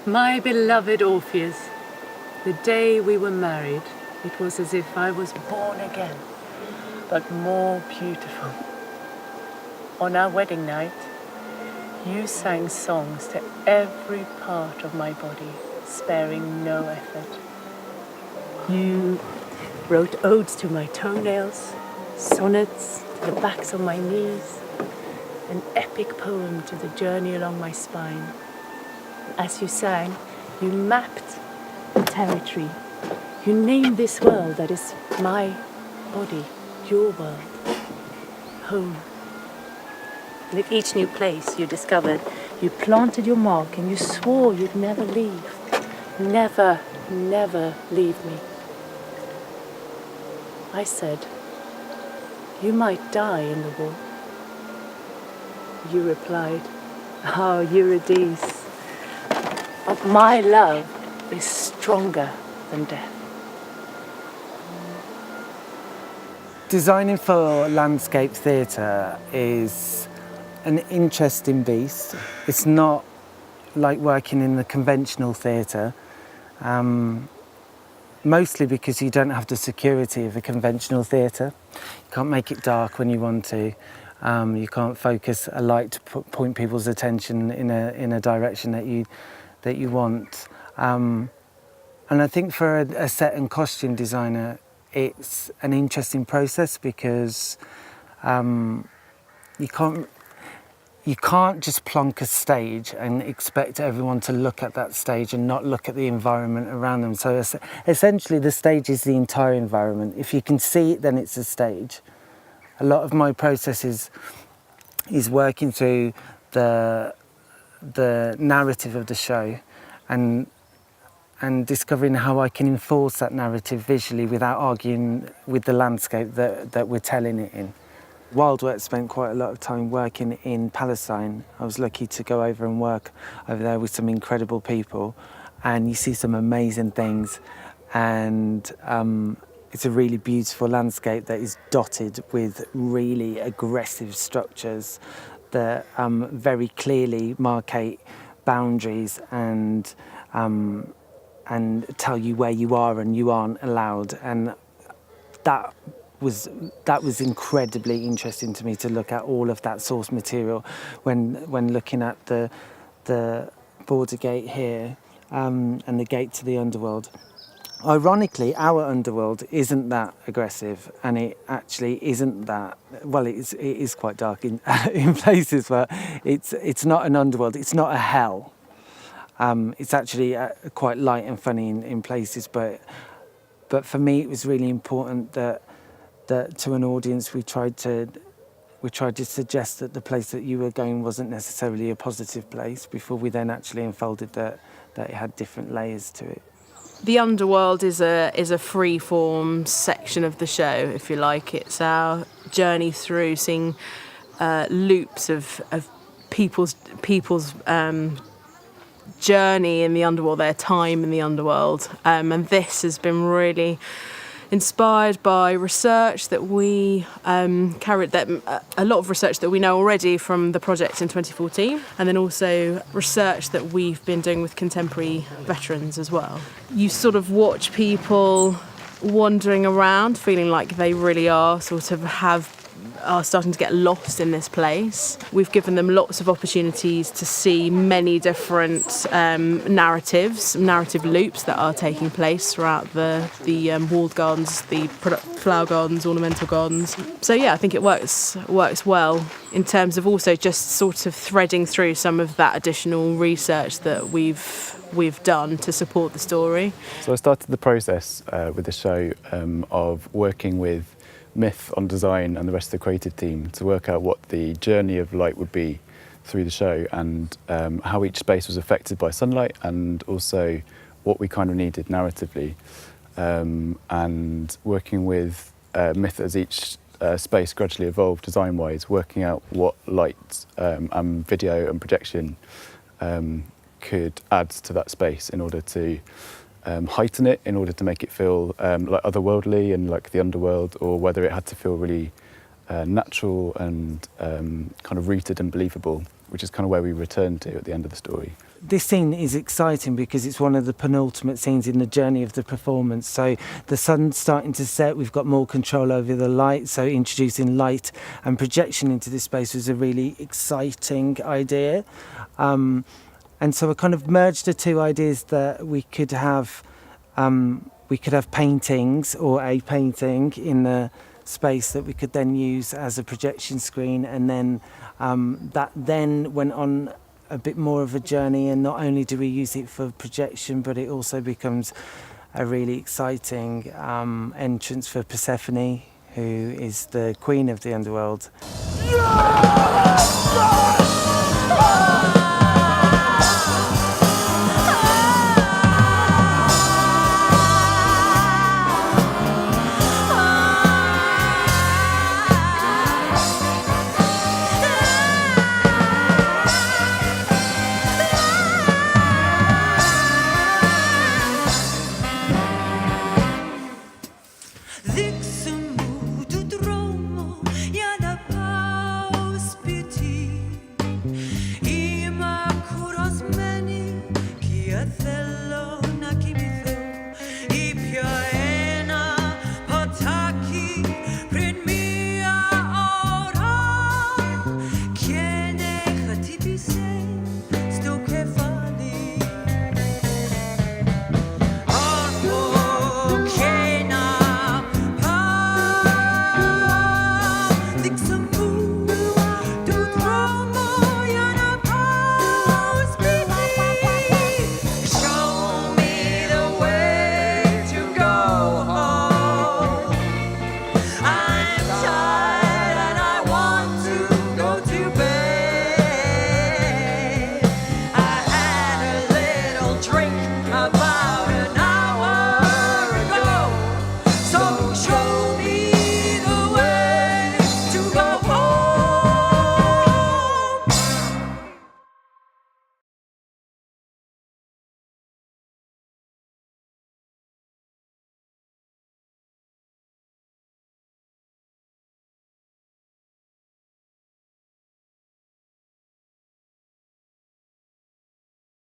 My beloved Orpheus, the day we were married, it was as if I was born again, but more beautiful. On our wedding night, you sang songs to every part of my body, sparing no effort. You wrote odes to my toenails, sonnets to the backs of my knees, an epic poem to the journey along my spine. As you sang, you mapped the territory. You named this world that is my body, your world, home. And at each new place you discovered, you planted your mark and you swore you'd never leave. Never, never leave me. I said, you might die in the war. You replied, oh, Eurydice, but my love is stronger than death. Designing for landscape theatre is an interesting beast. It's not like working in the conventional theatre, mostly because you don't have the security of a conventional theatre. You can't make it dark when you want to. You can't focus a light to point people's attention in a direction that you want. And I think for a set and costume designer, it's an interesting process because you can't just plonk a stage and expect everyone to look at that stage and not look at the environment around them. So essentially the stage is the entire environment. If you can see it, then it's a stage. A lot of my process is working through the narrative of the show and discovering how I can enforce that narrative visually without arguing with the landscape that we're telling it in. Wildwork spent quite a lot of time working in Palestine. I was lucky to go over and work over there with some incredible people, and you see some amazing things, and it's a really beautiful landscape that is dotted with really aggressive structures that very clearly marcate boundaries and tell you where you are and you aren't allowed. And that was incredibly interesting to me, to look at all of that source material when looking at the border gate here and the gate to the Underworld. Ironically, our Underworld isn't that aggressive, and it actually isn't that, well, it is quite dark in places, but it's not an Underworld, it's not a hell. It's actually quite light and funny in places, but for me it was really important that to an audience we tried to suggest that the place that you were going wasn't necessarily a positive place before we then actually unfolded that it had different layers to it. The Underworld is a free-form section of the show, if you like. It's our journey through seeing loops of people's journey in the Underworld, their time in the Underworld, and this has been really inspired by research that we carried, a lot of research that we know already from the project in 2014, and then also research that we've been doing with contemporary veterans as well. You sort of watch people wandering around, feeling like they really are are starting to get lost in this place. We've given them lots of opportunities to see many different narrative loops that are taking place throughout the walled gardens, the flower gardens, ornamental gardens. So yeah, I think it works well in terms of also just sort of threading through some of that additional research that we've done to support the story. So I started the process with the show of working with Myth on design and the rest of the creative team to work out what the journey of light would be through the show, and how each space was affected by sunlight, and also what we kind of needed narratively, and working with Myth as each space gradually evolved design-wise, working out what light and video and projection could add to that space in order to heighten it, in order to make it feel like otherworldly and like the Underworld, or whether it had to feel really natural and kind of rooted and believable, which is kind of where we returned to at the end of the story. this scene is exciting because it's one of the penultimate scenes in the journey of the performance. So the sun's starting to set, we've got more control over the light, so introducing light and projection into this space was a really exciting idea. And so I kind of merged the two ideas that we could have paintings or a painting in the space that we could then use as a projection screen, and then that then went on a bit more of a journey, and not only do we use it for projection, but it also becomes a really exciting entrance for Persephone, who is the queen of the underworld.